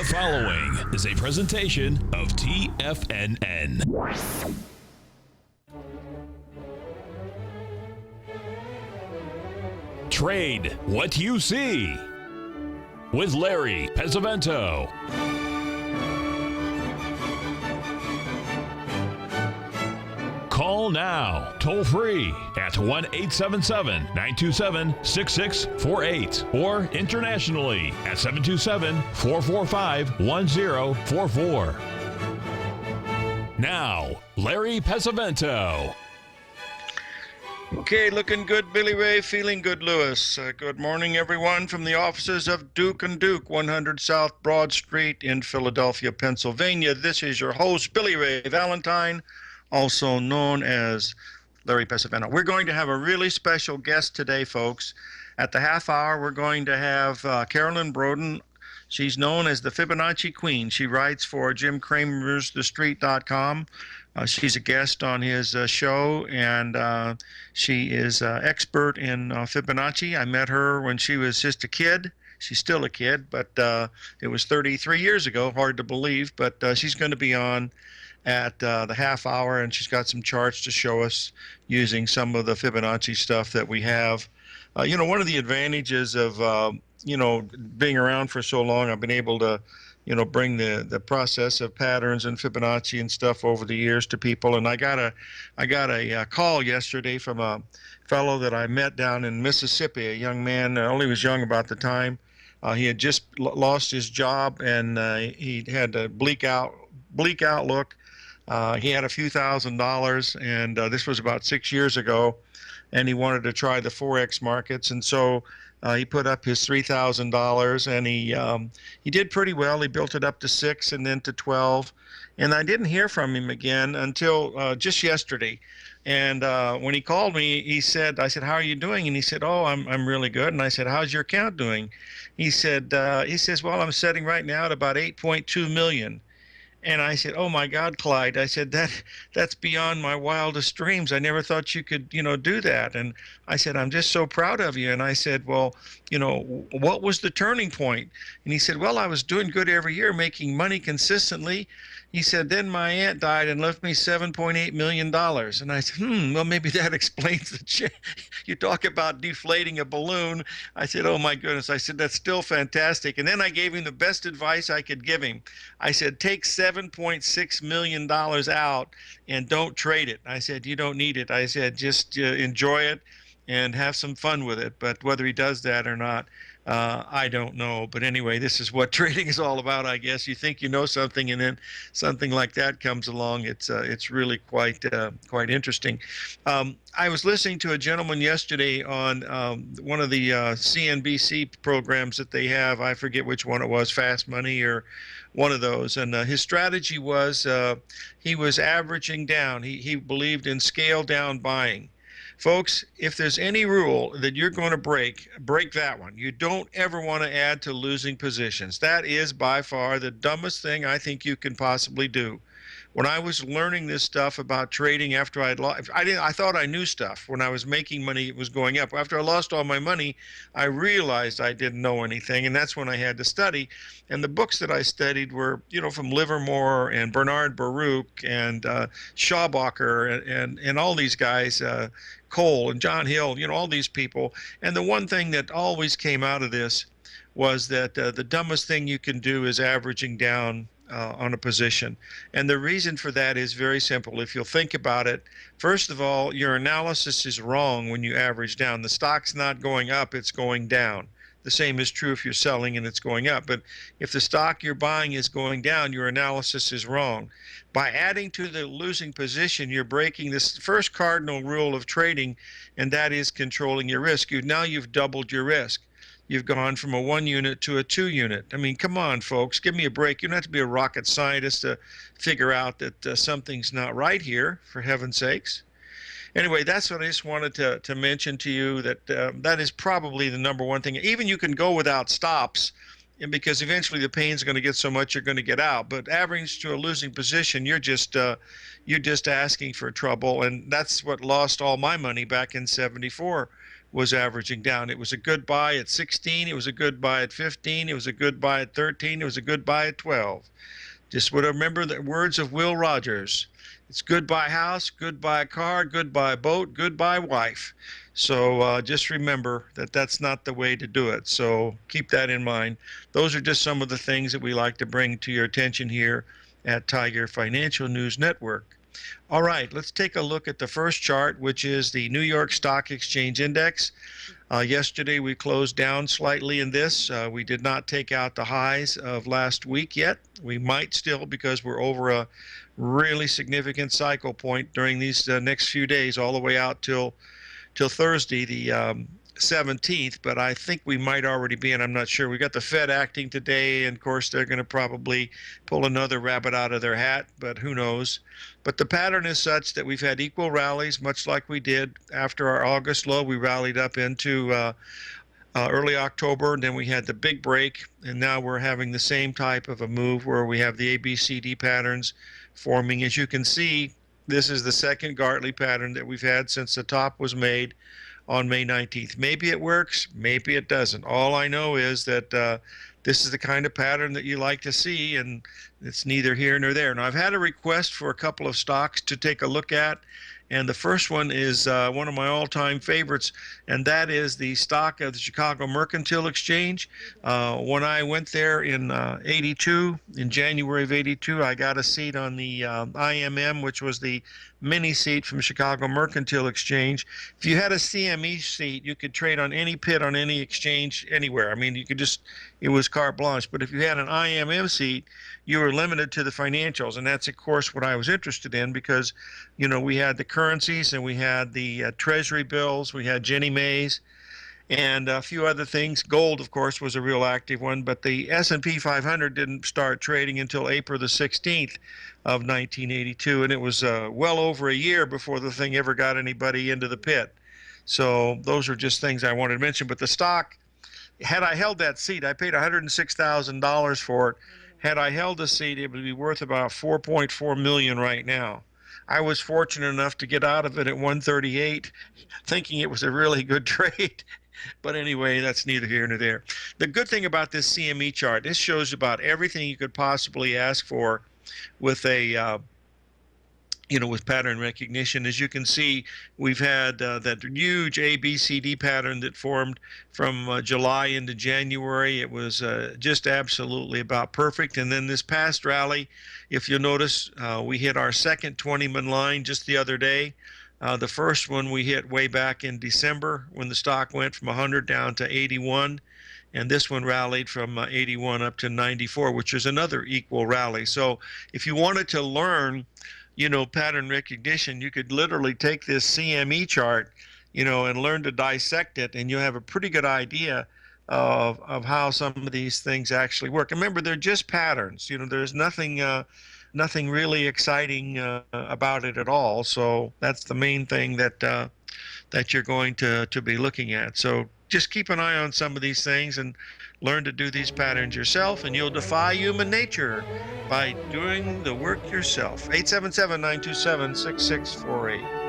The following is a presentation of TFNN. Trade what you see with Larry Pesavento. Call now, toll free at 1-877-927-6648 or internationally at 727-445-1044. Now, Larry Pesavento. Okay, looking good, Billy Ray, feeling good, Lewis. Good morning, everyone, from the offices of Duke & Duke, 100 South Broad Street in Philadelphia, Pennsylvania. This is your host, Billy Ray Valentine, also known as Larry Pesavento. We're going to have a really special guest today, folks. At the half hour, we're going to have Carolyn Broden. She's known as the Fibonacci Queen. She writes for Jim Cramer's TheStreet.com. She's a guest on his show, and she is expert in Fibonacci. I met her when she was just a kid. She's still a kid, but it was 33 years ago. Hard to believe, but she's going to be on at the half hour, and she's got some charts to show us using some of the Fibonacci stuff that we have. One of the advantages of being around for so long, I've been able to bring the process of patterns and Fibonacci and stuff over the years to people. And I got a call yesterday from a fellow that I met down in Mississippi, a young man, only was young about the time. He had just lost his job, and he had a bleak outlook. He had a few $1,000s, and this was about 6 years ago, and he wanted to try the Forex markets. And so he put up his $3,000, and he did pretty well. He built it up to 6 and then to 12, and I didn't hear from him again until just yesterday. And when he called me, I said, "How are you doing?" And he said, "Oh, I'm really good." And I said, "How's your account doing?" He says, "Well, I'm setting right now at about 8.2 million." And I said, "Oh my God, Clyde," I said, that's beyond my wildest dreams. I never thought you could, do that. And I said, "I'm just so proud of you." And I said, "Well, what was the turning point?" And he said, "Well, I was doing good every year, making money consistently." He said, "Then my aunt died and left me $7.8 million. And I said, well, maybe that explains the change. You talk about deflating a balloon. I said, "Oh my goodness." I said, "That's still fantastic." And then I gave him the best advice I could give him. I said, "Take $7.6 million out and don't trade it." I said, "You don't need it." I said, "Just enjoy it and have some fun with it." But whether he does that or not, I don't know. But anyway, this is what trading is all about, I guess. You think you know something, and then something like that comes along. It's really quite interesting. I was listening to a gentleman yesterday on one of the CNBC programs that they have. I forget which one it was, Fast Money or one of those. And his strategy was he was averaging down. He believed in scale down buying. Folks, if there's any rule that you're going to break that one. You don't ever want to add to losing positions. That is by far the dumbest thing I think you can possibly do. When I was learning this stuff about trading after I thought I knew stuff. When I was making money, it was going up. After I lost all my money, I realized I didn't know anything, and that's when I had to study. And the books that I studied were, from Livermore and Bernard Baruch and Schaubacher and all these guys, Cole and John Hill, all these people. And the one thing that always came out of this was that the dumbest thing you can do is averaging down on a position. And the reason for that is very simple. If you'll think about it, first of all, your analysis is wrong when you average down. The stock's not going up, it's going down. The same is true if you're selling and it's going up. But if the stock you're buying is going down, your analysis is wrong. By adding to the losing position, you're breaking this first cardinal rule of trading, and that is controlling your risk. Now you've doubled your risk. You've gone from a 1 unit to a 2 unit. I mean, come on, folks, give me a break. You don't have to be a rocket scientist to figure out that something's not right here, for heaven's sakes. Anyway, that's what I just wanted to mention to you, that that is probably the number one thing. Even you can go without stops and because eventually the pain's going to get so much you're going to get out. But average to a losing position, you're just asking for trouble, and that's what lost all my money back in '74. Was averaging down. It was a good buy at 16. It was a good buy at 15. It was a good buy at 13. It was a good buy at 12. Just would remember the words of Will Rogers. It's good buy house, good buy car, good buy boat, good buy wife. So just remember that that's not the way to do it. So keep that in mind. Those are just some of the things that we like to bring to your attention here at Tiger Financial News Network. All right, let's take a look at the first chart, which is the New York Stock Exchange Index. Yesterday we closed down slightly in this. We did not take out the highs of last week yet. We might still, because we're over a really significant cycle point during these next few days, all the way out till Thursday, the 17th, but I think we might already be, and I'm not sure. We got the Fed acting today, and of course they're going to probably pull another rabbit out of their hat, but who knows. But the pattern is such that we've had equal rallies, much like we did after our August low. We rallied up into early October, and then we had the big break, and now we're having the same type of a move where we have the ABCD patterns forming. As you can see, this is the second Gartley pattern that we've had since the top was made on May 19th. Maybe it works, maybe it doesn't. All I know is that this is the kind of pattern that you like to see, and it's neither here nor there. Now, I've had a request for a couple of stocks to take a look at, and the first one is one of my all-time favorites, and that is the stock of the Chicago Mercantile Exchange. When I went there in '82, in January of '82, I got a seat on the IMM, which was the mini seat from Chicago Mercantile Exchange. If you had a CME seat, you could trade on any pit on any exchange anywhere. I mean, you could just, it was carte blanche. But if you had an IMM seat, you were limited to the financials, and that's of course what I was interested in, because we had the currencies and we had the treasury bills, we had Ginnie Mae's, and a few other things. Gold, of course, was a real active one, but the S&P 500 didn't start trading until April the 16th of 1982, and it was well over a year before the thing ever got anybody into the pit. So those are just things I wanted to mention. But the stock, had I held that seat, I paid $106,000 for it. Had I held the seat, it would be worth about $4.4 million right now. I was fortunate enough to get out of it at 138, thinking it was a really good trade. But anyway, that's neither here nor there. The good thing about this CME chart, this shows about everything you could possibly ask for with a with pattern recognition. As you can see, we've had that huge ABCD pattern that formed from July into January. It was just absolutely about perfect. And then this past rally, if you'll notice, we hit our second 20-man line just the other day. The first one we hit way back in December when the stock went from 100 down to 81. And this one rallied from 81 up to 94, which is another equal rally. So if you wanted to learn, pattern recognition, you could literally take this CME chart, and learn to dissect it, and you'll have a pretty good idea of how some of these things actually work. And remember, they're just patterns. There's nothing really exciting about it at all. So that's the main thing that you're going to be looking at. So just keep an eye on some of these things and learn to do these patterns yourself, and you'll defy human nature by doing the work yourself. 877-927-6648.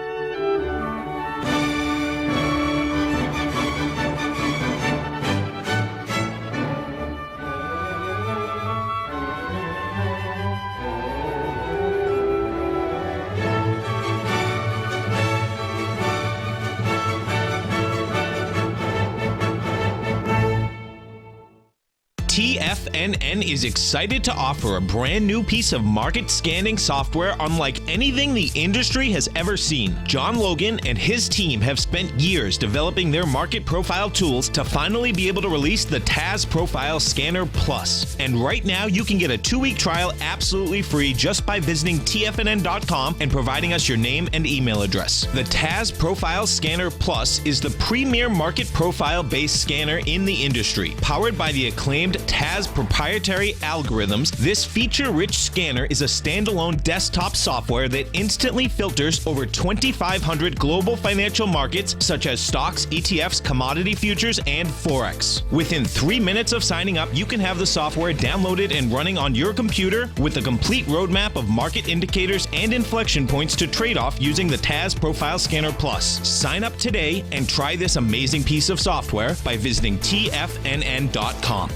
TFNN is excited to offer a brand new piece of market scanning software unlike anything the industry has ever seen. John Logan and his team have spent years developing their market profile tools to finally be able to release the TAS Profile Scanner Plus. And right now you can get a 2-week trial absolutely free just by visiting TFNN.com and providing us your name and email address. The TAS Profile Scanner Plus is the premier market profile based scanner in the industry, powered by the acclaimed with TAS proprietary algorithms, this feature-rich scanner is a standalone desktop software that instantly filters over 2,500 global financial markets such as stocks, ETFs, commodity futures, and Forex. Within 3 minutes of signing up, you can have the software downloaded and running on your computer with a complete roadmap of market indicators and inflection points to trade off using the TAS Profile Scanner Plus. Sign up today and try this amazing piece of software by visiting TFNN.com.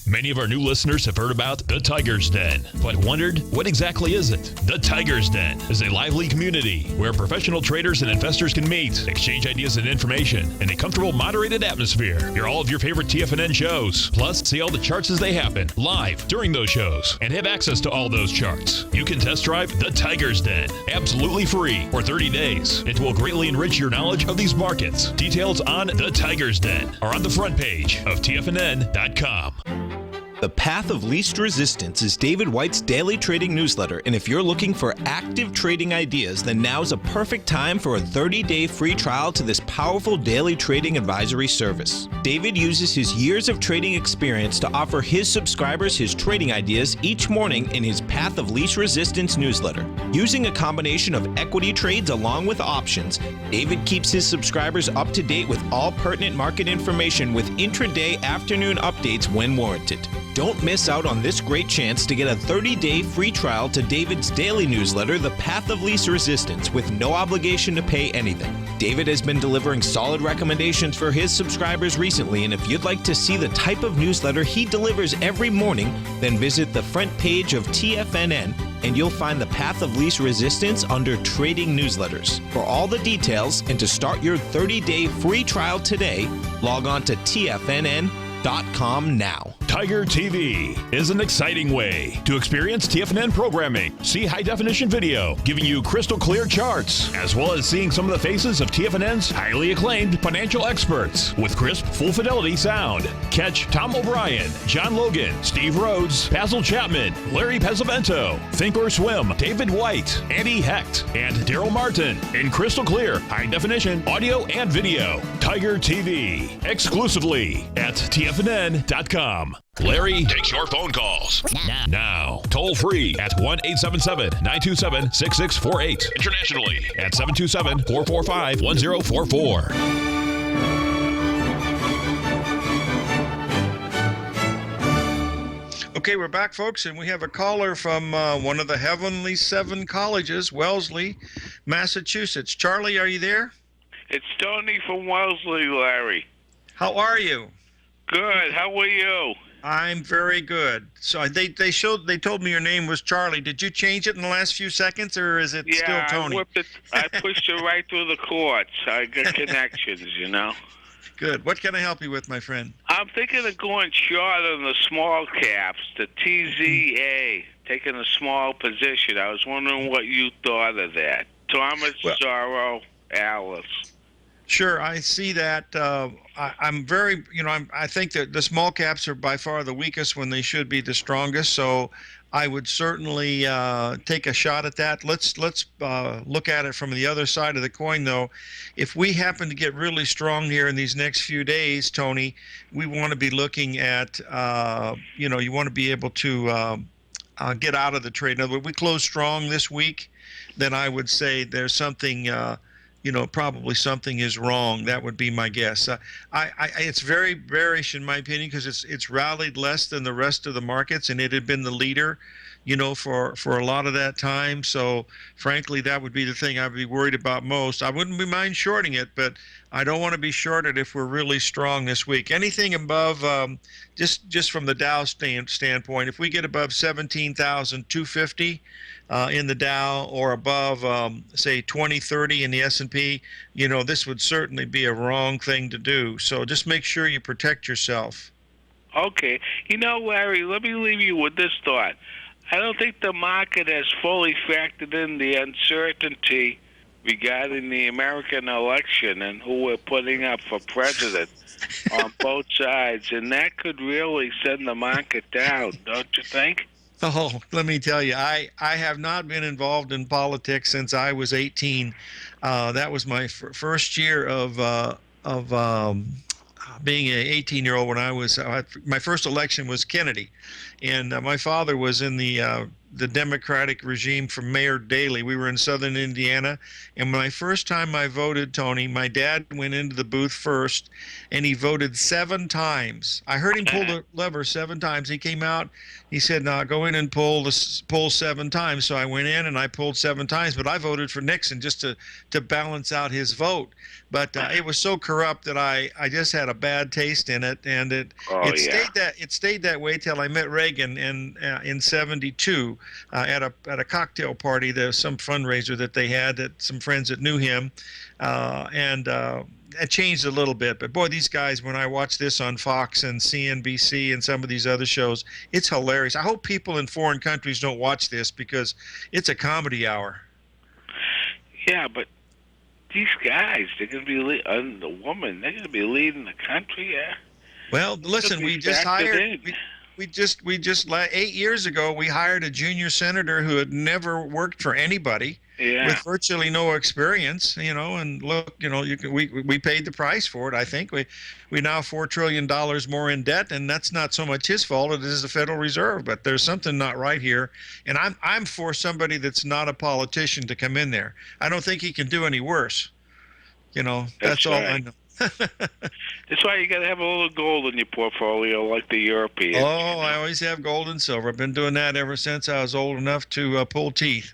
Many of our new listeners have heard about the Tiger's Den, but wondered, what exactly is it? The Tiger's Den is a lively community where professional traders and investors can meet, exchange ideas and information in a comfortable, moderated atmosphere. Hear all of your favorite TFNN shows, plus see all the charts as they happen live during those shows, and have access to all those charts. You can test drive the Tiger's Den absolutely free for 30 days. It will greatly enrich your knowledge of these markets. Details on the Tiger's Den are on the front page of TFNN.com. The Path of Least Resistance is David White's daily trading newsletter, and if you're looking for active trading ideas, then now's a perfect time for a 30-day free trial to this powerful daily trading advisory service. David uses his years of trading experience to offer his subscribers his trading ideas each morning in his Path of Least Resistance newsletter. Using a combination of equity trades along with options, David keeps his subscribers up to date with all pertinent market information with intraday afternoon updates when warranted. Don't miss out on this great chance to get a 30-day free trial to David's daily newsletter, The Path of Least Resistance, with no obligation to pay anything. David has been delivering solid recommendations for his subscribers recently, and if you'd like to see the type of newsletter he delivers every morning, then visit the front page of TFNN and you'll find the Path of Least Resistance under Trading Newsletters. For all the details and to start your 30-day free trial today, log on to TFNN.com now. Tiger TV is an exciting way to experience TFNN programming. See high-definition video, giving you crystal clear charts, as well as seeing some of the faces of TFNN's highly acclaimed financial experts with crisp, full-fidelity sound. Catch Tom O'Brien, John Logan, Steve Rhodes, Basil Chapman, Larry Pesavento, Think or Swim, David White, Andy Hecht, and Daryl Martin in crystal clear, high-definition audio and video. Tiger TV, exclusively at TFNN.com. Larry takes your phone calls now. Toll free at 1-877-927-6648. Internationally at 727-445-1044. Okay, we're back, folks, and we have a caller from one of the Heavenly Seven colleges, Wellesley, Massachusetts. Charlie, are you there? It's Tony from Wellesley, Larry. How are you? Good. How are you? I'm very good. So they told me your name was Charlie. Did you change it in the last few seconds, or is it still Tony? I pushed it right through the courts. I got connections, you know. Good. What can I help you with, my friend? I'm thinking of going short on the small caps, the TZA, taking a small position. I was wondering what you thought of that. Thomas, Zorro, Alice. Sure, I see that. I'm very, I think that the small caps are by far the weakest when they should be the strongest. So I would certainly take a shot at that. Let's look at it from the other side of the coin, though. If we happen to get really strong here in these next few days, Tony, we want to be looking at, you want to be able to get out of the trade. In other words, we close strong this week, then I would say there's something. Probably something is wrong. That would be my guess. It's very bearish in my opinion because it's rallied less than the rest of the markets, and it had been the leader, for a lot of that time. So frankly, that would be the thing I'd be worried about most. I wouldn't be mind shorting it, but I don't want to be shorted if we're really strong this week. Anything above, just from the Dow standpoint, if we get above 17,250 in the Dow or above, say 2030 in the S&P, this would certainly be a wrong thing to do. So just make sure you protect yourself. Okay. Larry, let me leave you with this thought. I don't think the market has fully factored in the uncertainty regarding the American election and who we're putting up for president on both sides, and that could really send the market down, don't you think? Oh, let me tell you, I have not been involved in politics since I was 18. That was my first year of being an 18-year-old when I was my first election was Kennedy, and my father was in the Democratic regime from Mayor Daley. We were in southern Indiana, and my first time I voted, Tony, my dad went into the booth first, and he voted 7 times. I heard him pull the lever 7 times. He came out. He said, "Now go in and pull 7 times." So I went in and I pulled 7 times, but I voted for Nixon just to balance out his vote. But it was so corrupt that I just had a bad taste in it, and it stayed that way till I met Reagan in '72 at a cocktail party. There's some fundraiser that they had, that some friends that knew him, and it changed a little bit. But boy, these guys, when I watch this on Fox and CNBC and some of these other shows, it's hilarious. I hope people in foreign countries don't watch this, because it's a comedy hour. Yeah, but these guys, they're going to be the woman. They're going to be leading the country. Yeah. Well, listen, we just hired. We just 8 years ago we hired a junior senator who had never worked for anybody, with virtually no experience. And look, we paid the price for it. I think we now $4 trillion more in debt, and that's not so much his fault. It is the Federal Reserve. But there's something not right here, and I'm for somebody that's not a politician to come in there. I don't think he can do any worse. That's all I know. That's why you got to have a little gold in your portfolio, like the Europeans. Oh, I always have gold and silver. I've been doing that ever since I was old enough to pull teeth.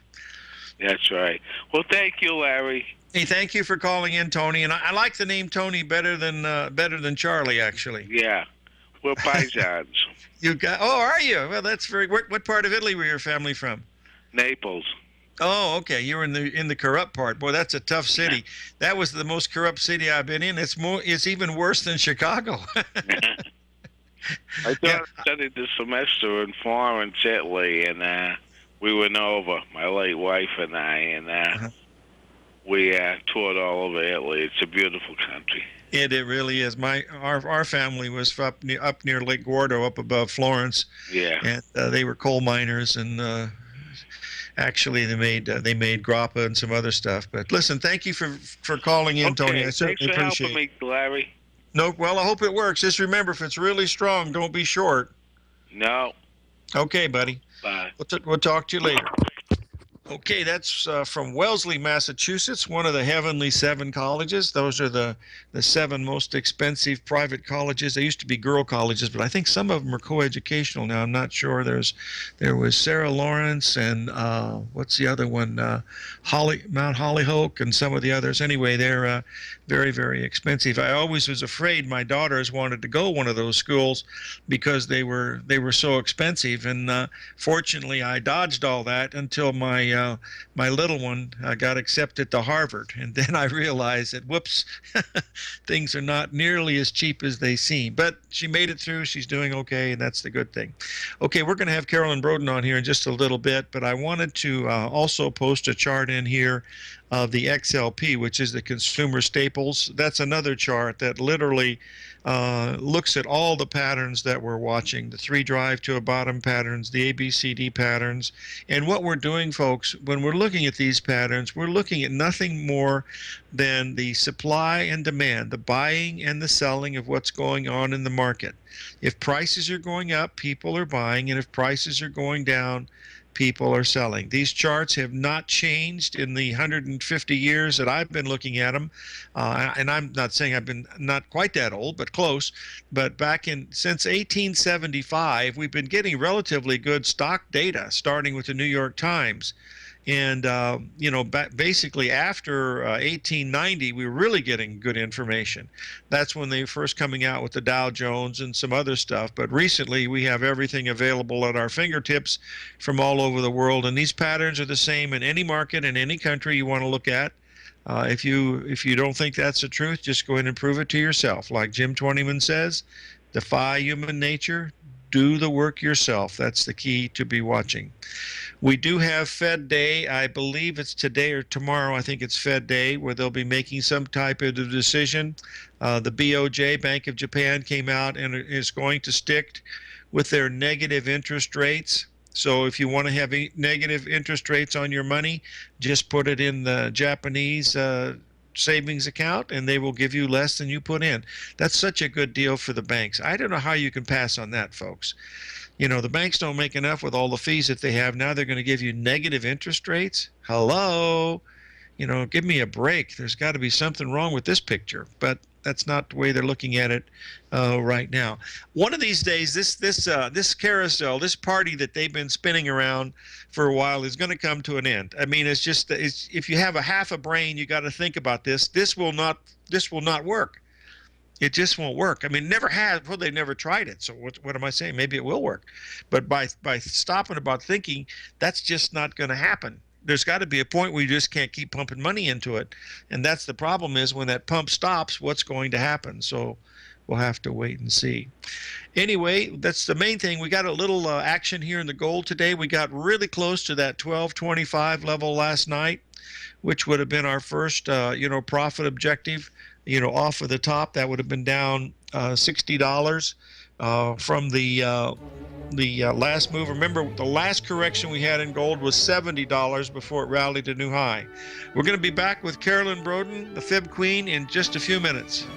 That's right. Well, thank you, Larry. Hey, thank you for calling in, Tony. And I like the name Tony better than Charlie, actually. Yeah, we're paisans. Are you? Well, that's very. What part of Italy were your family from? Naples. Oh, okay. You were in the corrupt part. Boy, that's a tough city. That was the most corrupt city I've been in. It's even worse than Chicago. I studied this semester in Florence, Italy, and we went over, my late wife and I, and we toured all over Italy. It's a beautiful country. It really is. Our family was up near Lake Gordo, up above Florence. Yeah. And they were coal miners, and actually they made grappa and some other stuff. But listen, thank you for calling in, Tony. I certainly appreciate it. Thanks for helping me, Larry. No, well, I hope it works. Just remember, if it's really strong, don't be short. No. Okay, buddy. Bye. We'll talk to you later. Okay, that's from Wellesley, Massachusetts, one of the Heavenly 7 colleges. Those are the 7 most expensive private colleges. They used to be girl colleges, but I think some of them are coeducational now. I'm not sure. There was Sarah Lawrence and what's the other one? Mount Holyoke and some of the others. Anyway, they're very, very expensive. I always was afraid my daughters wanted to go one of those schools because they were so expensive. And fortunately, I dodged all that until my little one got accepted to Harvard, and then I realized that whoops, things are not nearly as cheap as they seem. But she made it through. She's doing okay, and that's the good thing. Okay, we're going to have Carolyn Broden on here in just a little bit, but I wanted to also post a chart in here of the XLP, which is the consumer staples. That's another chart that literally looks at all the patterns that we're watching, the 3 drive to a bottom patterns, the ABCD patterns. And what we're doing, folks, when we're looking at these patterns, we're looking at nothing more than the supply and demand, the buying and the selling of what's going on in the market. If prices are going up, people are buying, and if prices are going down, people are selling. These charts have not changed in the 150 years that I've been looking at them. And I'm not saying I've been not quite that old, but close. But since 1875, we've been getting relatively good stock data, starting with the New York Times. And, basically after 1890, we were really getting good information. That's when they were first coming out with the Dow Jones and some other stuff. But recently, we have everything available at our fingertips from all over the world. And these patterns are the same in any market, in any country you want to look at. If you don't think that's the truth, just go ahead and prove it to yourself. Like Jim Twentyman says, defy human nature. Do the work yourself. That's the key to be watching. We do have Fed Day. I believe it's today or tomorrow. I think it's Fed Day, where they'll be making some type of decision. The BOJ, Bank of Japan, came out and is going to stick with their negative interest rates. So if you want to have negative interest rates on your money, just put it in the Japanese savings account, and they will give you less than you put in. That's such a good deal for the banks. I don't know how you can pass on that, folks. The banks don't make enough with all the fees that they have. Now they're going to give you negative interest rates. Hello? Give me a break. There's got to be something wrong with this picture. But that's not the way they're looking at it right now. One of these days, this carousel, this party that they've been spinning around for a while is going to come to an end. I mean, if you have a half a brain, you got to think about this. This will not work. It just won't work. I mean, never has. Well, they never tried it. So what am I saying? Maybe it will work. But by stopping about thinking, that's just not going to happen. There's got to be a point where you just can't keep pumping money into it. And that's the problem, is when that pump stops, what's going to happen? So we'll have to wait and see. Anyway, that's the main thing. We got a little action here in the gold today. We got really close to that 1225 level last night, which would have been our first, profit objective, off of the top. That would have been down $60 from the last move. Remember, the last correction we had in gold was $70 before it rallied to new high. We're going to be back with Carolyn Broden, the Fib Queen, in just a few minutes.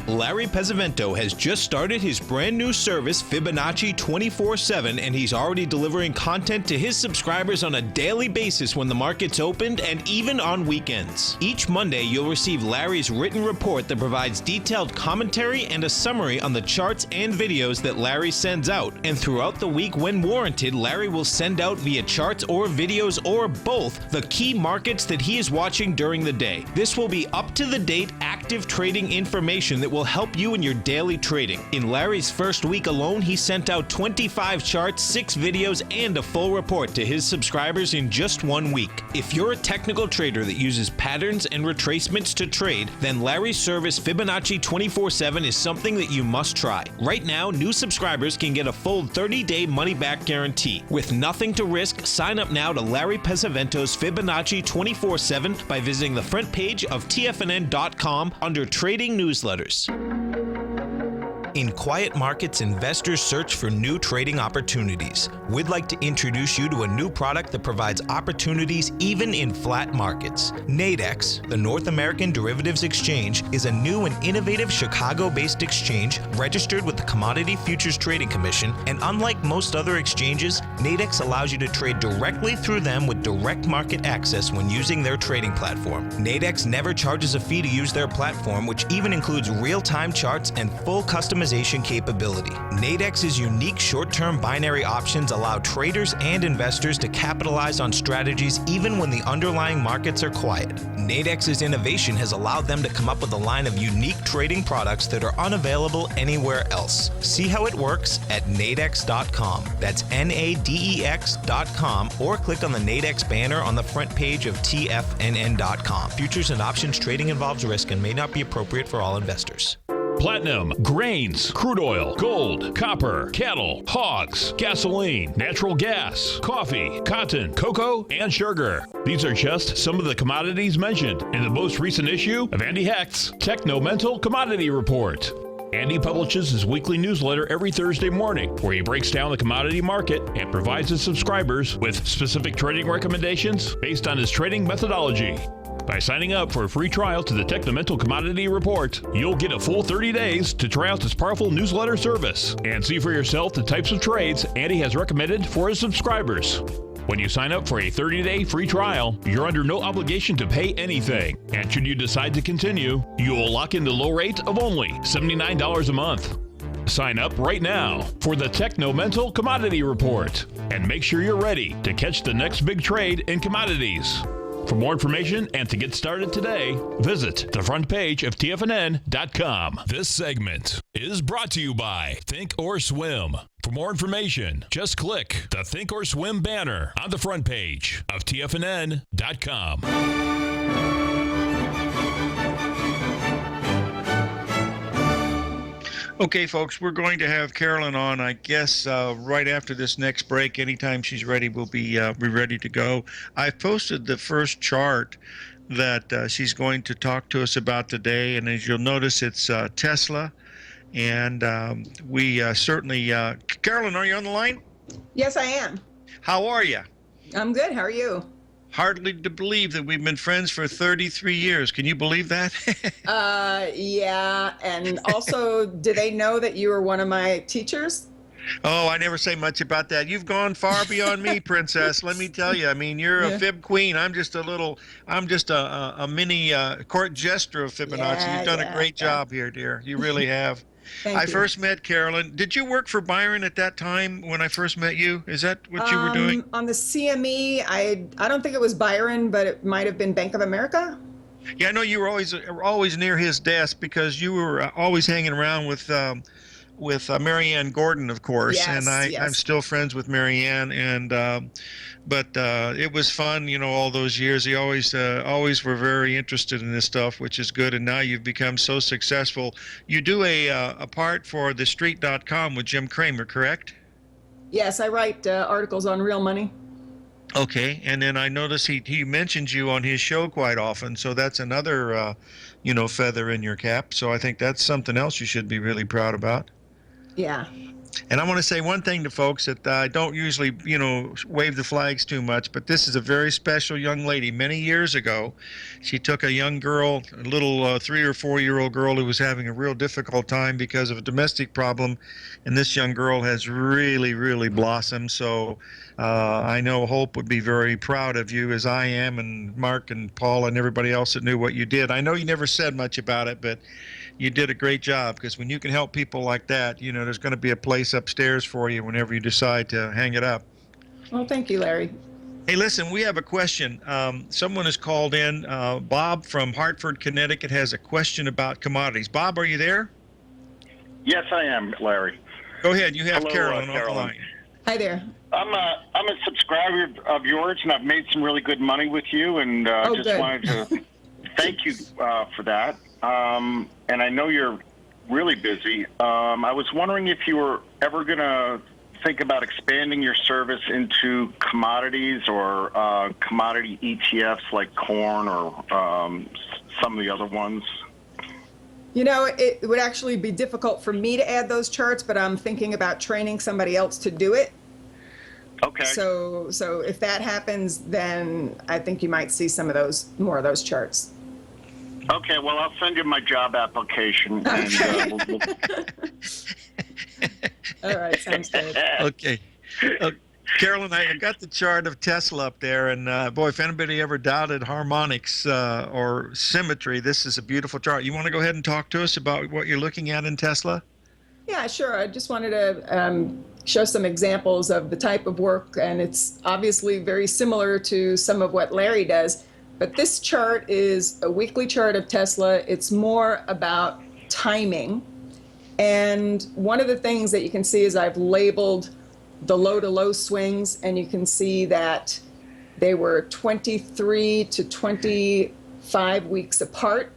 Larry Pesavento has just started his brand new service, Fibonacci 24/7, and he's already delivering content to his subscribers on a daily basis when the market's opened and even on weekends. Each Monday, you'll receive Larry's written report that provides detailed commentary and a summary on the charts and videos that Larry sends out. And throughout the week, when warranted, Larry will send out via charts or videos or both the key markets that he is watching during the day. This will be up-to-the-date, active trading information that will help you in your daily trading. In Larry's first week alone, he sent out 25 charts, 6 videos, and a full report to his subscribers in just 1 week. If you're a technical trader that uses patterns and retracements to trade, then Larry's service Fibonacci 24/7 is something that you must try. Right now, new subscribers can get a full 30-day money-back guarantee. With nothing to risk, sign up now to Larry Pesavento's Fibonacci 24/7 by visiting the front page of TFNN.com under Trading Newsletters. In quiet markets, investors search for new trading opportunities. We'd like to introduce you to a new product that provides opportunities even in flat markets. Nadex, the North American Derivatives Exchange, is a new and innovative Chicago-based exchange registered with the Commodity Futures Trading Commission, and unlike most other exchanges, Nadex allows you to trade directly through them with direct market access when using their trading platform. Nadex never charges a fee to use their platform, which even includes real-time charts and full customization capability. Nadex's unique short-term binary options allow traders and investors to capitalize on strategies even when the underlying markets are quiet. Nadex's innovation has allowed them to come up with a line of unique trading products that are unavailable anywhere else. See how it works at nadex.com. That's NADEX.com, or click on the Nadex banner on the front page of TFNN.com. Futures and options trading involves risk and may not be appropriate for all investors. Platinum, grains, crude oil, gold, copper, cattle, hogs, gasoline, natural gas, coffee, cotton, cocoa, and sugar. These are just some of the commodities mentioned in the most recent issue of Andy Hecht's Techno-Mental Commodity Report. Andy publishes his weekly newsletter every Thursday morning, where he breaks down the commodity market and provides his subscribers with specific trading recommendations based on his trading methodology. By signing up for a free trial to the Techno-Mental Commodity Report, you'll get a full 30 days to try out this powerful newsletter service and see for yourself the types of trades Andy has recommended for his subscribers. When you sign up for a 30-day free trial, you're under no obligation to pay anything. And should you decide to continue, you will lock in the low rate of only $79 a month. Sign up right now for the Techno-Mental Commodity Report and make sure you're ready to catch the next big trade in commodities. For more information and to get started today, visit the front page of TFNN.com. This segment is brought to you by Think or Swim. For more information, just click the Think or Swim banner on the front page of TFNN.com. Okay, folks, we're going to have Carolyn on, I guess, right after this next break. Anytime she's ready, we'll be ready to go. I've posted the first chart that she's going to talk to us about today, and as you'll notice, it's Tesla. And we certainly, Carolyn, are you on the line? Yes, I am. How are you? I'm good. How are you? Hardly to believe that we've been friends for 33 years. Can you believe that? Yeah. And also, do they know that you were one of my teachers? Oh, I never say much about that. You've gone far beyond me, Princess. Let me tell you. I mean, you're a fib queen. I'm just a mini court jester of Fibonacci. You've done a great job here, dear. You really have. Thank I you. first met Carolyn. Did you work for Byron at that time when I first met you? Is that what you were doing? On the CME, I don't think it was Byron, but it might have been Bank of America. Yeah, I know you were always near his desk because you were always hanging around with Marianne Gordon, of course, Yes, and yes. I'm still friends with Marianne, and but it was fun, you know, all those years. They always were very interested in this stuff, which is good. And now you've become so successful. You do a part for TheStreet.com with Jim Cramer, correct? Yes, I write articles on real money. Okay, and then I notice he mentions you on his show quite often, so that's another feather in your cap. So I think that's something else you should be really proud about. Yeah. And I want to say one thing to folks that I don't usually, wave the flags too much, but this is a very special young lady. Many years ago, she took a young girl, a little 3 or 4 year old girl who was having a real difficult time because of a domestic problem, and this young girl has really, really blossomed. So I know Hope would be very proud of you, as I am, and Mark and Paul and everybody else that knew what you did. I know you never said much about it, but you did a great job, because when you can help people like that, there's going to be a place upstairs for you whenever you decide to hang it up. Well, thank you, Larry. Hey, listen, we have a question. Someone has called in. Bob from Hartford, Connecticut has a question about commodities. Bob, are you there? Yes, I am, Larry. Go ahead. You have Hello, Carolyn on the Carolyn. line. Hi there. I'm a subscriber of yours, and I've made some really good money with you, and just good. wanted to thank you for that. And I know you're really busy. I was wondering if you were ever going to think about expanding your service into commodities or commodity ETFs like corn or some of the other ones. It would actually be difficult for me to add those charts, but I'm thinking about training somebody else to do it. Okay. So if that happens, then I think you might see more of those charts. Okay, well, I'll send you my job application. And, All right, sounds good. Okay. Carolyn, I got the chart of Tesla up there, and boy, if anybody ever doubted harmonics or symmetry, this is a beautiful chart. You want to go ahead and talk to us about what you're looking at in Tesla? Yeah, sure. I just wanted to show some examples of the type of work, and it's obviously very similar to some of what Larry does. But this chart is a weekly chart of Tesla. It's more about timing. And one of the things that you can see is I've labeled the low-to-low swings, and you can see that they were 23 to 25 weeks apart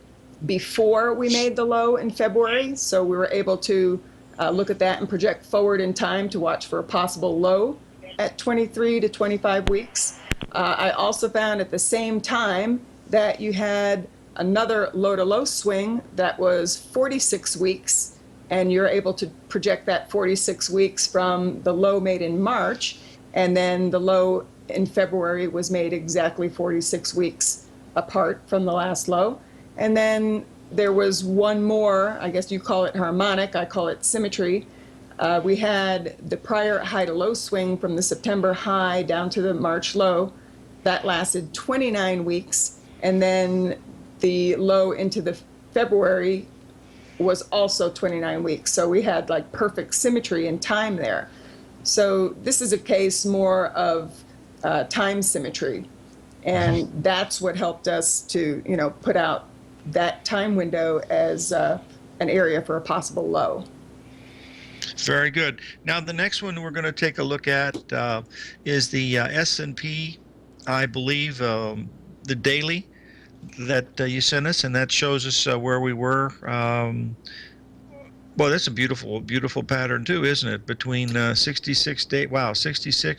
before we made the low in February. So we were able to look at that and project forward in time to watch for a possible low at 23 to 25 weeks. I also found at the same time that you had another low-to-low swing that was 46 weeks, and you're able to project that 46 weeks from the low made in March, and then the low in February was made exactly 46 weeks apart from the last low. And then there was one more, I guess you call it harmonic, I call it symmetry. We had the prior high to low swing from the September high down to the March low. That lasted 29 weeks. And then the low into the February was also 29 weeks. So we had like perfect symmetry in time there. So this is a case more of time symmetry. And that's what helped us to, put out that time window as an area for a possible low. Very good. Now, the next one we're going to take a look at is the S&P, I believe, the daily that you sent us, and that shows us where we were Boy, that's a beautiful, beautiful pattern too, isn't it? Between 66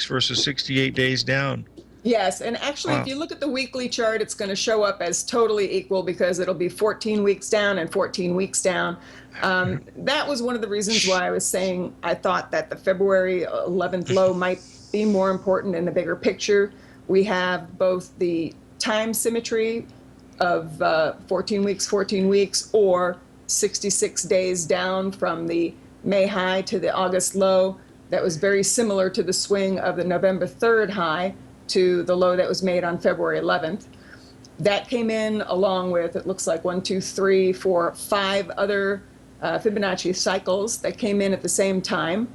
versus 68 days down. Yes, and actually, Wow. if you look at the weekly chart, it's going to show up as totally equal because it'll be 14 weeks down and 14 weeks down. That was one of the reasons why I was saying I thought that the February 11th low might be more important in the bigger picture. We have both the time symmetry of 14 weeks, or 66 days down from the May high to the August low. That was very similar to the swing of the November 3rd high to the low that was made on February 11th. That came in along with, it looks like 5 other Fibonacci cycles that came in at the same time.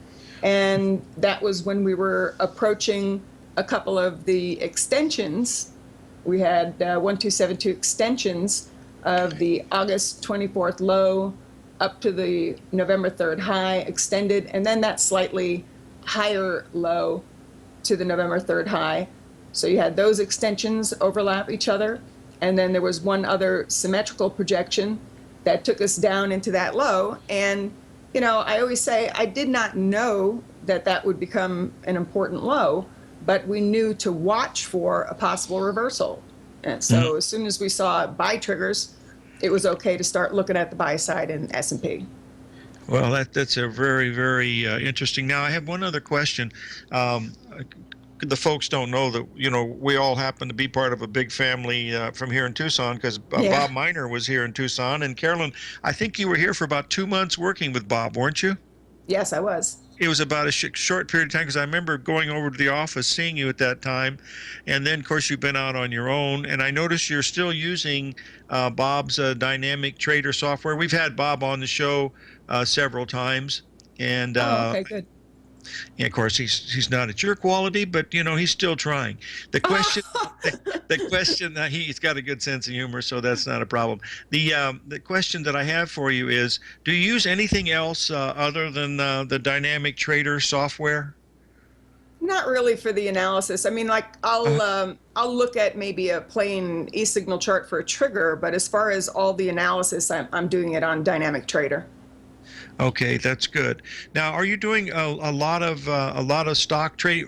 And that was when we were approaching a couple of the extensions. We had 1272 extensions of the August 24th low up to the November 3rd high extended, and then that slightly higher low to the November 3rd high. So you had those extensions overlap each other, and then there was one other symmetrical projection that took us down into that low. And, you know, I always say I did not know that that would become an important low, but we knew to watch for a possible reversal. And so as soon as we saw buy triggers, it was okay to start looking at the buy side in S&P. Well, that's a very, very interesting. Now, I have one other question. The folks don't know that, you know, we all happen to be part of a big family from here in Tucson because Bob Miner was here in Tucson. And Carolyn, I think you were here for about 2 months working with Bob, weren't you? Yes, I was. It was about a short period of time because I remember going over to the office, seeing you at that time. And then, of course, you've been out on your own. And I noticed you're still using Bob's dynamic trader software. We've had Bob on the show several times. And okay, good. and of course, he's not at your quality, but you know he's still trying. The question, he's got a good sense of humor, so that's not a problem. The question that I have for you is: do you use anything else other than the dynamic trader software? Not really for the analysis. I mean, like I'll look at maybe a plain E-signal chart for a trigger, but as far as all the analysis, I'm doing it on Dynamic Trader. Okay, that's good. Now, are you doing a lot of stock trade?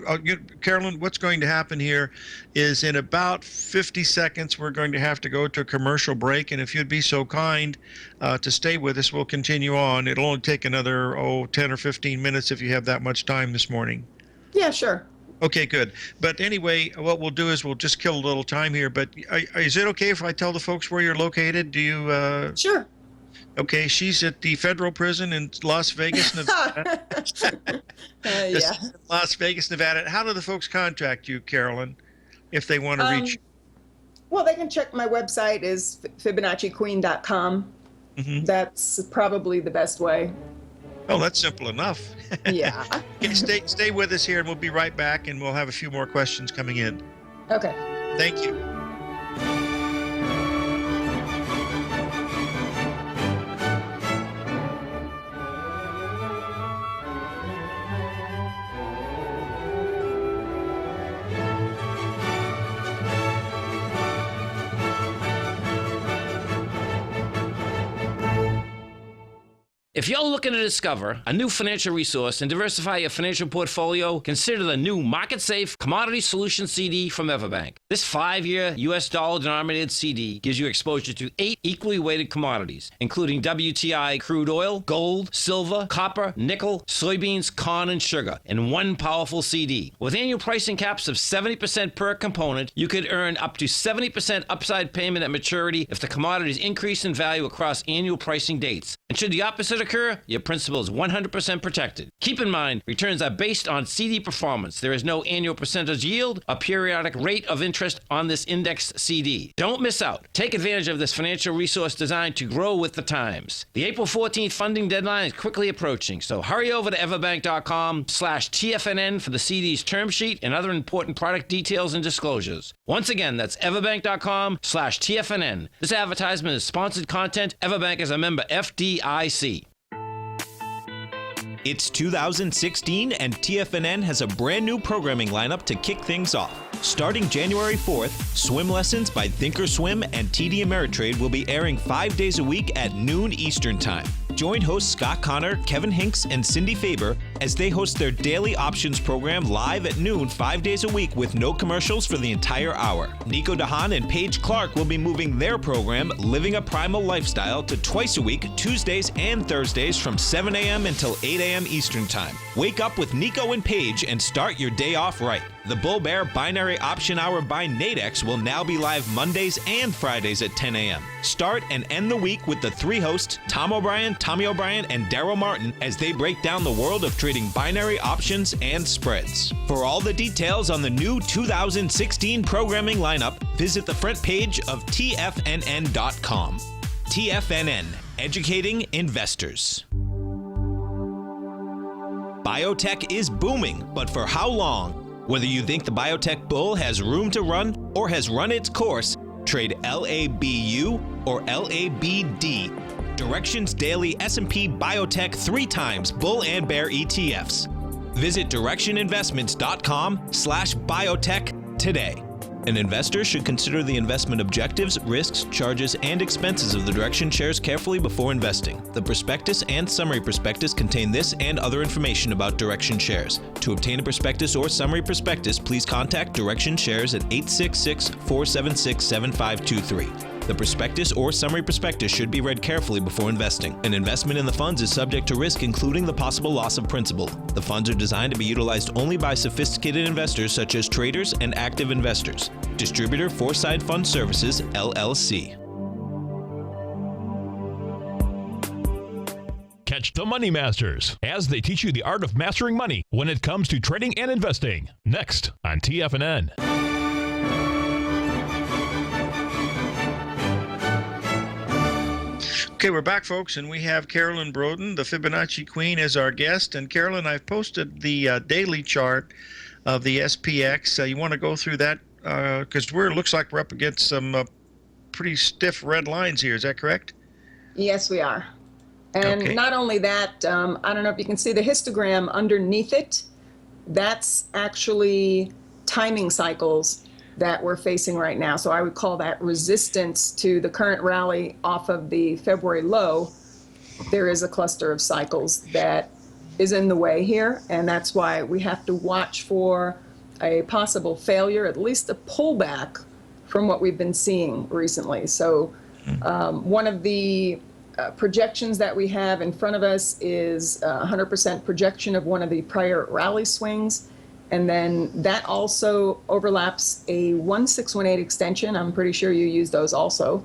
Carolyn, what's going to happen here is in about 50 seconds, we're going to have to go to a commercial break. And if you'd be so kind to stay with us, we'll continue on. It'll only take another 10 or 15 minutes if you have that much time this morning. Yeah, sure. Okay, good. But anyway, what we'll do is we'll just kill a little time here. But is it okay if I tell the folks where you're located? Do you? Sure. Okay, she's at the federal prison in Las Vegas, Nevada. Yeah. Las Vegas, Nevada. How do the folks contact you, Carolyn, if they want to reach you? Well, they can check my website is FibonacciQueen.com. Mm-hmm. That's probably the best way. Oh, that's simple enough. Yeah. Okay, stay with us here, and we'll be right back, and we'll have a few more questions coming in. Okay. Thank you. If you're looking to discover a new financial resource and diversify your financial portfolio, consider the new Market Safe Commodity Solution CD from Everbank. This 5-year U.S. dollar-denominated CD gives you exposure to 8 equally weighted commodities, including WTI crude oil, gold, silver, copper, nickel, soybeans, corn, and sugar, in one powerful CD. With annual pricing caps of 70% per component, you could earn up to 70% upside payment at maturity if the commodities increase in value across annual pricing dates. And should the opposite occur, your principal is 100% protected. Keep in mind, returns are based on CD performance. There is no annual percentage yield or periodic rate of interest on this indexed CD. Don't miss out. Take advantage of this financial resource designed to grow with the times. The April 14th funding deadline is quickly approaching, so hurry over to everbank.com/TFNN for the CD's term sheet and other important product details and disclosures. Once again, that's everbank.com/TFNN. This advertisement is sponsored content. Everbank is a member FDIC. It's 2016 and TFNN has a brand new programming lineup to kick things off. Starting January 4th, swim lessons by Thinkorswim and TD Ameritrade will be airing 5 days a week at noon Eastern Time. Join hosts Scott Connor, Kevin Hinks, and Cindy Faber as they host their daily options program live at noon 5 days a week with no commercials for the entire hour. Nico DeHaan and Paige Clark will be moving their program, Living a Primal Lifestyle, to twice a week, Tuesdays and Thursdays from 7 a.m. until 8 a.m. Eastern Time. Wake up with Nico and Paige and start your day off right. The Bull Bear Binary Option Hour by Nadex will now be live Mondays and Fridays at 10 a.m. Start and end the week with the three hosts, Tom O'Brien, Tommy O'Brien, and Daryl Martin, as they break down the world of trading binary options and spreads. For all the details on the new 2016 programming lineup, visit the front page of TFNN.com. TFNN, educating investors. Biotech is booming, but for how long? Whether you think the biotech bull has room to run or has run its course, trade LABU or LABD. Directions Daily S&P Biotech 3 times bull and bear ETFs. Visit directioninvestments.com/biotech today. An investor should consider the investment objectives, risks, charges, and expenses of the Direction shares carefully before investing. The prospectus and summary prospectus contain this and other information about Direction shares. To obtain a prospectus or summary prospectus, please contact Direction shares at 866-476-7523. The prospectus or summary prospectus should be read carefully before investing. An investment in the funds is subject to risk, including the possible loss of principal. The funds are designed to be utilized only by sophisticated investors such as traders and active investors. Distributor Foreside Fund Services, LLC. Catch the Money Masters as they teach you the art of mastering money when it comes to trading and investing. Next on TFNN. Okay, we're back, folks, and we have Carolyn Broden, the Fibonacci Queen, as our guest. And Carolyn, I've posted the daily chart of the SPX. You want to go through that? Because it looks like we're up against some pretty stiff red lines here. Is that correct? Yes, we are. And Okay. not only that, I don't know if you can see the histogram underneath it. That's actually timing cycles that we're facing right now. So I would call that resistance to the current rally off of the February low. There is a cluster of cycles that is in the way here, and that's why we have to watch for a possible failure, at least a pullback from what we've been seeing recently. So one of the projections that we have in front of us is 100% projection of one of the prior rally swings. And then that also overlaps a 1618 extension. I'm pretty sure you use those also.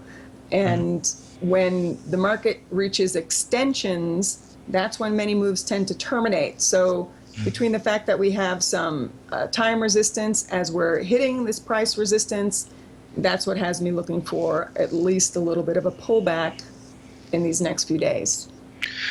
And when the market reaches extensions, that's when many moves tend to terminate. So between the fact that we have some time resistance as we're hitting this price resistance, that's what has me looking for at least a little bit of a pullback in these next few days.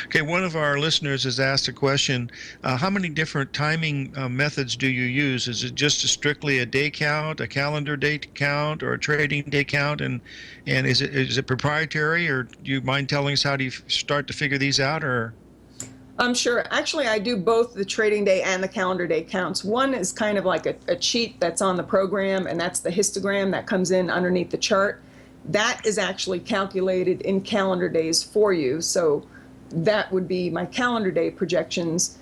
Okay, one of our listeners has asked a question. How many different timing methods do you use? Is it just strictly a day count, a calendar day count, or a trading day count? And is it proprietary, or do you mind telling us how do you start to figure these out? Or Sure. Actually, I do both the trading day and the calendar day counts. One is kind of like a cheat that's on the program, and that's the histogram that comes in underneath the chart. That is actually calculated in calendar days for you. So that would be my calendar day projections.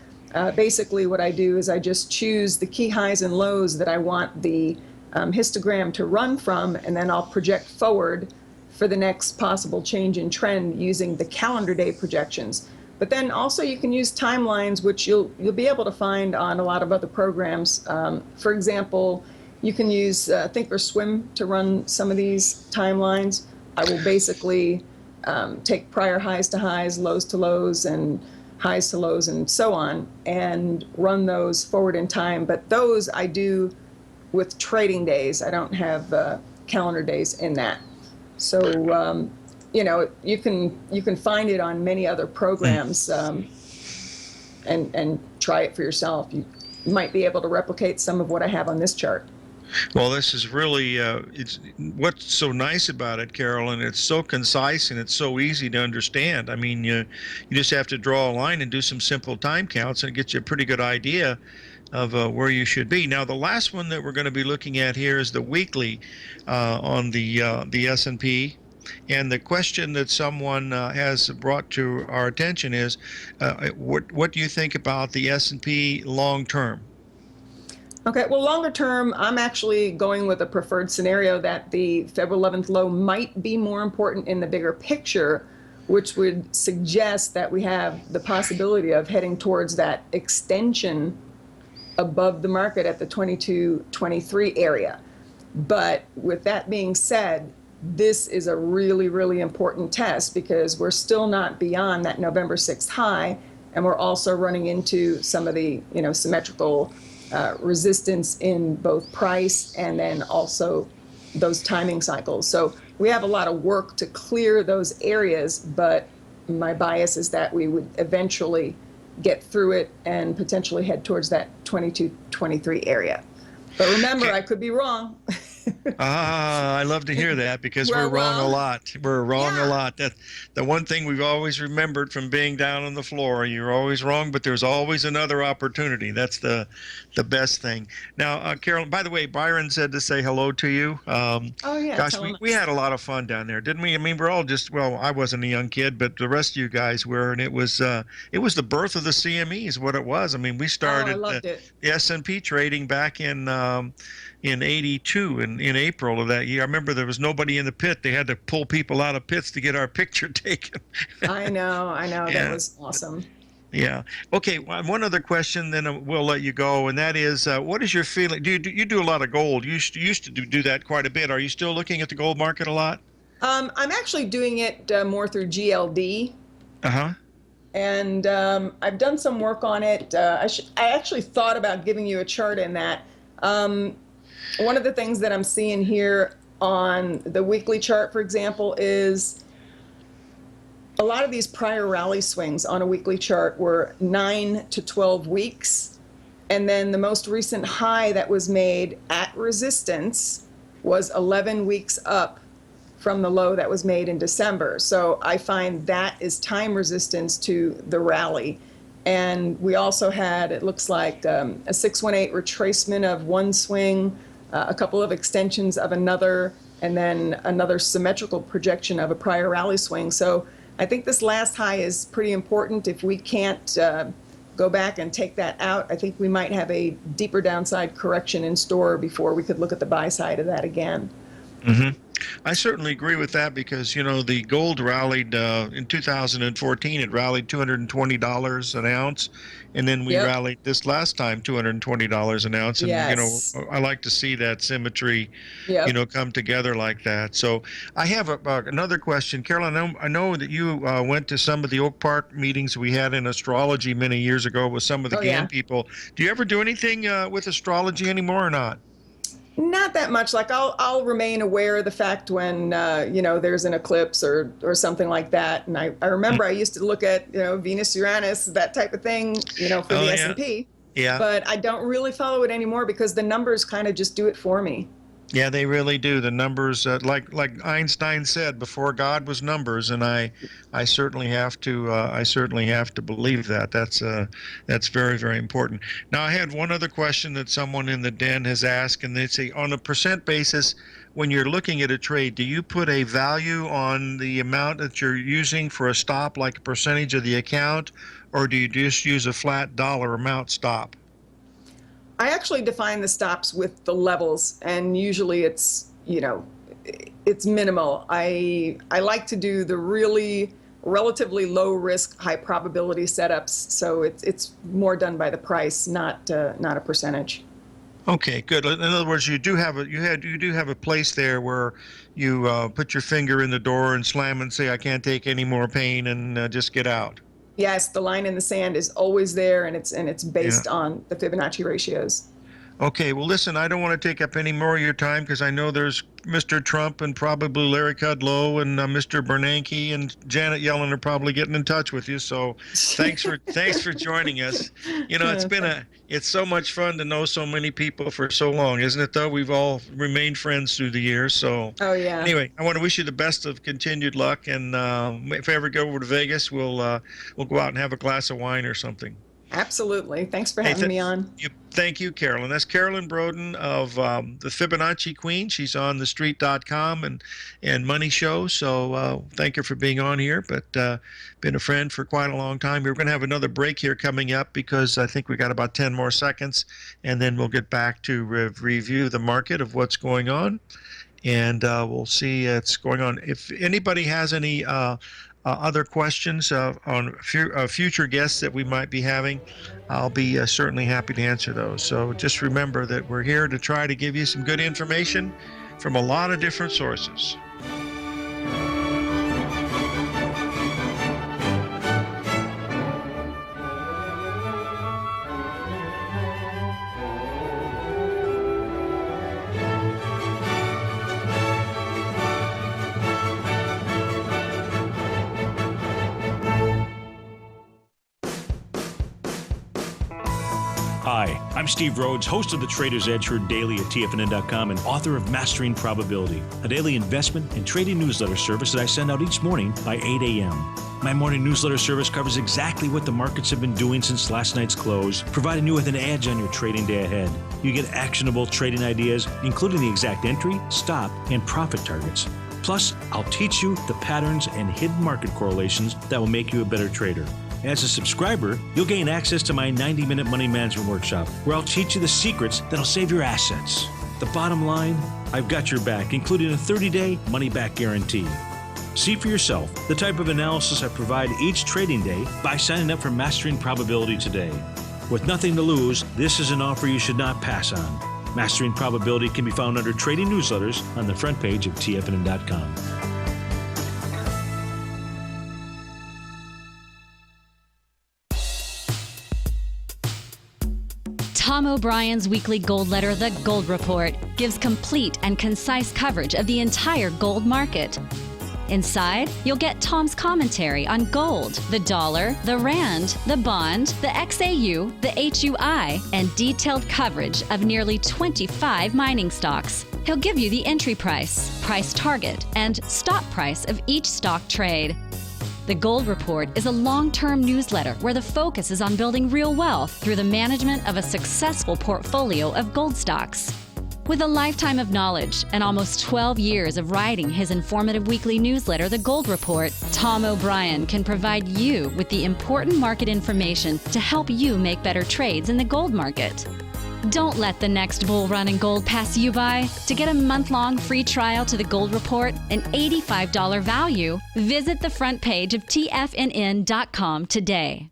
Basically, what I do is I just choose the key highs and lows that I want the histogram to run from, and then I'll project forward for the next possible change in trend using the calendar day projections. But then also you can use timelines, which you'll be able to find on a lot of other programs. For example, you can use Thinkorswim to run some of these timelines. I will basically take prior highs to highs, lows to lows, and highs to lows, and so on, and run those forward in time. But those I do with trading days. I don't have calendar days in that. So you know, you can find it on many other programs, and try it for yourself. You might be able to replicate some of what I have on this chart. well, this is really it's what's so nice about it, Carolyn. It's so concise and it's so easy to understand. I mean, you just have to draw a line and do some simple time counts, and it gets you a pretty good idea. where you should be. Now, the last one that we're going to be looking at here is the weekly on the S&P. And the question that someone has brought to our attention is, what do you think about the S&P long term? Okay, well, longer term, I'm actually going with a preferred scenario that the February 11th low might be more important in the bigger picture, which would suggest that we have the possibility of heading towards that extension above the market at the 22-23 area. But with that being said, this is a really, really important test because we're still not beyond that November 6th high, and we're also running into some of the, symmetrical resistance in both price and then also those timing cycles. So we have a lot of work to clear those areas, but my bias is that we would eventually get through it and potentially head towards that 22-23 area. But remember, I could be wrong. I love to hear that because we're wrong a lot. We're wrong a lot. That the one thing we've always remembered from being down on the floor, you're always wrong, but there's always another opportunity. That's the best thing. Now, Carolyn, by the way, Byron said to say hello to you. Oh, yeah. Gosh, we had a lot of fun down there, didn't we? I mean, we're all just, well, I wasn't a young kid, but the rest of you guys were, and it was the birth of the CME is what it was. I mean, we started the S&P trading back in 82 in April of that year. I remember there was nobody in the pit. They had to pull people out of pits to get our picture taken. I know. Yeah. That was awesome. Yeah. Okay. One other question, then we'll let you go, and that is, what is your feeling? You do a lot of gold? You used to do that quite a bit. Are you still looking at the gold market a lot? I'm actually doing it more through GLD. Uh-huh. And I've done some work on it. I actually thought about giving you a chart in that. One of the things that I'm seeing here on the weekly chart, for example, is a lot of these prior rally swings on a weekly chart were 9 to 12 weeks. And then the most recent high that was made at resistance was 11 weeks up from the low that was made in December. So I find that is time resistance to the rally. And we also had, it looks like, a 618 retracement of one swing, a couple of extensions of another, and then another symmetrical projection of a prior rally swing. So I think this last high is pretty important. If we can't go back and take that out, I think we might have a deeper downside correction in store before we could look at the buy side of that again. Mm-hmm. I certainly agree with that because, the gold rallied in 2014. It rallied $220 an ounce. And then we rallied this last time $220 an ounce. And, Yes. I like to see that symmetry, come together like that. So I have another question. Carolyn, I know that you went to some of the Oak Park meetings we had in astrology many years ago with some of the GAN people. Do you ever do anything with astrology anymore or not? Not that much. Like I'll remain aware of the fact when there's an eclipse or something like that. And I remember I used to look at Venus, Uranus, that type of thing, for the S&P. Yeah. But I don't really follow it anymore because the numbers kind of just do it for me. Yeah, they really do. The numbers, like Einstein said, before God was numbers, and I certainly have to believe that. That's very, very important. Now, I had one other question that someone in the den has asked, and they say, on a percent basis, when you're looking at a trade, do you put a value on the amount that you're using for a stop, like a percentage of the account, or do you just use a flat dollar amount stop? I actually define the stops with the levels, and usually it's minimal. I like to do the really relatively low risk, high probability setups, so it's more done by the price, not a percentage. Okay, good. In other words, you do have a place there where you put your finger in the door and slam and say, "I can't take any more pain," and just get out. Yes, the line in the sand is always there, and it's based on the Fibonacci ratios. Okay, well, listen, I don't want to take up any more of your time because I know there's Mr. Trump and probably Larry Kudlow and Mr. Bernanke and Janet Yellen are probably getting in touch with you. So thanks for joining us. It's so much fun to know so many people for so long, isn't it? Though we've all remained friends through the years. So anyway, I want to wish you the best of continued luck. And if I ever go over to Vegas, we'll go out and have a glass of wine or something. Absolutely. Thanks for having me on. Thank you, Carolyn. That's Carolyn Broden of the Fibonacci Queen. She's on thestreet.com and Money Show. So thank her for being on here, but been a friend for quite a long time. We're going to have another break here coming up because I think we got about 10 more seconds, and then we'll get back to review the market of what's going on, and we'll see what's going on. If anybody has any other questions on future guests that we might be having, I'll be certainly happy to answer those. So just remember that we're here to try to give you some good information from a lot of different sources. Hi, I'm Steve Rhodes, host of the Trader's Edge, heard daily at TFNN.com and author of Mastering Probability, a daily investment and trading newsletter service that I send out each morning by 8 a.m. My morning newsletter service covers exactly what the markets have been doing since last night's close, providing you with an edge on your trading day ahead. You get actionable trading ideas, including the exact entry, stop, and profit targets. Plus, I'll teach you the patterns and hidden market correlations that will make you a better trader. As a subscriber, you'll gain access to my 90-minute money management workshop, where I'll teach you the secrets that'll save your assets. The bottom line, I've got your back, including a 30-day money-back guarantee. See for yourself the type of analysis I provide each trading day by signing up for Mastering Probability today. With nothing to lose, this is an offer you should not pass on. Mastering Probability can be found under Trading Newsletters on the front page of TFNN.com. Tom O'Brien's weekly gold letter, The Gold Report, gives complete and concise coverage of the entire gold market. Inside, you'll get Tom's commentary on gold, the dollar, the rand, the bond, the XAU, the HUI, and detailed coverage of nearly 25 mining stocks. He'll give you the entry price, price target, and stop price of each stock trade. The Gold Report is a long-term newsletter where the focus is on building real wealth through the management of a successful portfolio of gold stocks. With a lifetime of knowledge and almost 12 years of writing his informative weekly newsletter, The Gold Report, Tom O'Brien can provide you with the important market information to help you make better trades in the gold market. Don't let the next bull run in gold pass you by. To get a month-long free trial to The Gold Report, an $85 value, visit the front page of TFNN.com today.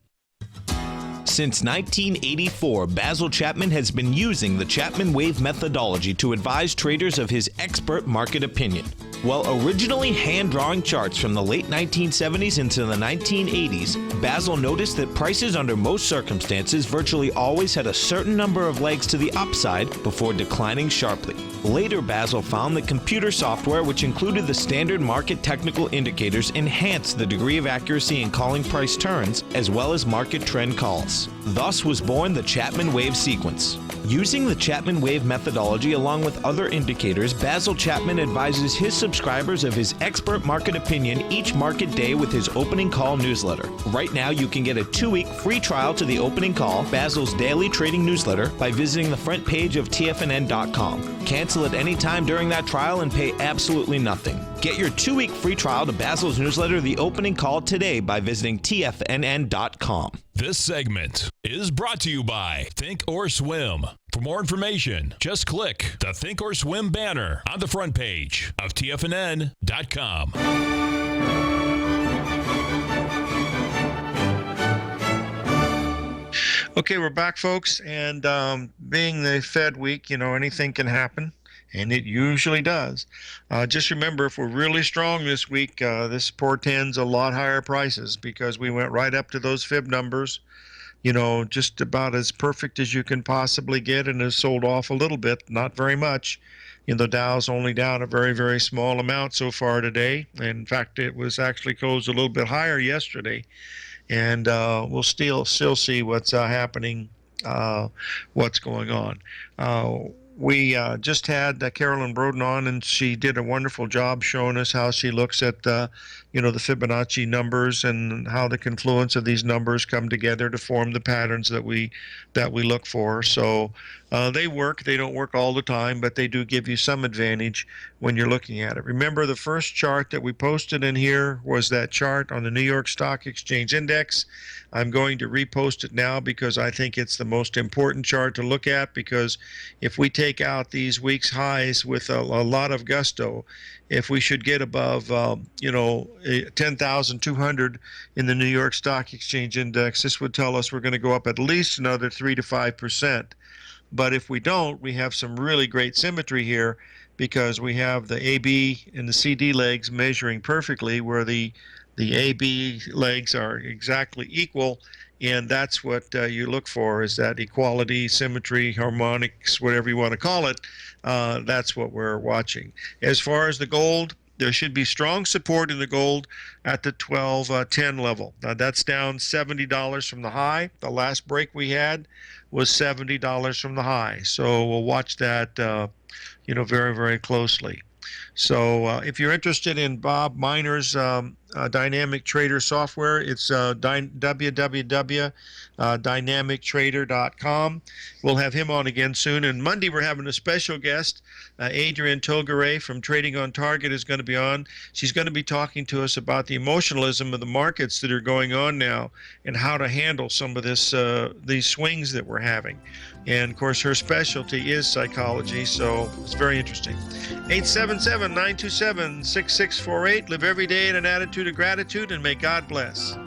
Since 1984, Basil Chapman has been using the Chapman Wave methodology to advise traders of his expert market opinion. While originally hand-drawing charts from the late 1970s into the 1980s, Basil noticed that prices under most circumstances virtually always had a certain number of legs to the upside before declining sharply. Later, Basil found that computer software, which included the standard market technical indicators, enhanced the degree of accuracy in calling price turns as well as market trend calls. Thus was born the Chapman Wave sequence. Using the Chapman Wave methodology along with other indicators, Basil Chapman advises his subscribers of his expert market opinion each market day with his opening call newsletter. Right now, you can get a 2-week free trial to the opening call, Basil's daily trading newsletter, by visiting the front page of TFNN.com. Cancel at any time during that trial and pay absolutely nothing. Get your 2-week free trial to Basil's newsletter, The Opening Call, today by visiting TFNN.com. This segment is brought to you by Think or Swim. For more information, just click the Think or Swim banner on the front page of TFNN.com. Okay, we're back, folks, and being the Fed week, anything can happen, and it usually does. Just remember, if we're really strong this week, this portends a lot higher prices because we went right up to those fib numbers, just about as perfect as you can possibly get, and has sold off a little bit, not very much. The Dow's only down a very, very small amount so far today. In fact, it was actually closed a little bit higher yesterday. And we'll still see what's happening, what's going on. We just had Carolyn Broden on, and she did a wonderful job showing us how she looks at, the Fibonacci numbers and how the confluence of these numbers come together to form the patterns that we look for. So they work. They don't work all the time, but they do give you some advantage when you're looking at it. Remember, the first chart that we posted in here was that chart on the New York Stock Exchange Index. I'm going to repost it now because I think it's the most important chart to look at, because if we take out these week's highs with a lot of gusto, if we should get above 10,200 in the New York Stock Exchange Index, this would tell us we're going to go up at least another 3 to 5%. But if we don't, we have some really great symmetry here, because we have the AB and the CD legs measuring perfectly, where the AB legs are exactly equal, and that's what you look for, is that equality, symmetry, harmonics, whatever you want to call it. That's what we're watching. As far as the gold, there should be strong support in the gold at the 1210 level. Now that's down $70 from the high. The last break we had was $70 from the high. So we'll watch that very, very closely. So if you're interested in Bob Miner's dynamic trader software, it's www.dynamictrader.com. We'll have him on again soon. And Monday we're having a special guest. Adrienne Togaray from Trading on Target is going to be on. She's going to be talking to us about the emotionalism of the markets that are going on now and how to handle some of these swings that we're having. And of course, her specialty is psychology, so it's very interesting. 877-927-6648. Live every day in an attitude of gratitude, and may God bless.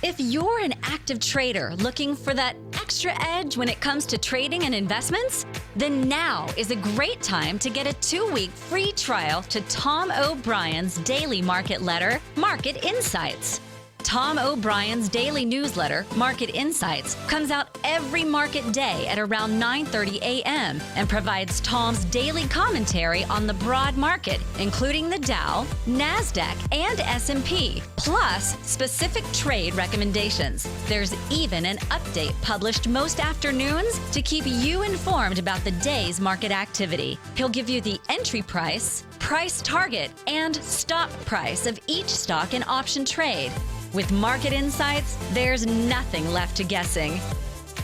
If you're an active trader looking for that extra edge when it comes to trading and investments, then now is a great time to get a 2-week free trial to Tom O'Brien's daily market letter, Market Insights. Tom O'Brien's daily newsletter, Market Insights, comes out every market day at around 9:30 a.m. and provides Tom's daily commentary on the broad market, including the Dow, NASDAQ, and S&P, plus specific trade recommendations. There's even an update published most afternoons to keep you informed about the day's market activity. He'll give you the entry price, price target, and stop price of each stock and option trade. With Market Insights, there's nothing left to guessing.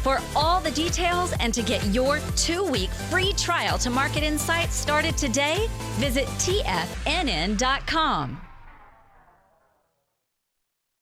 For all the details and to get your 2-week free trial to Market Insights started today, visit TFNN.com.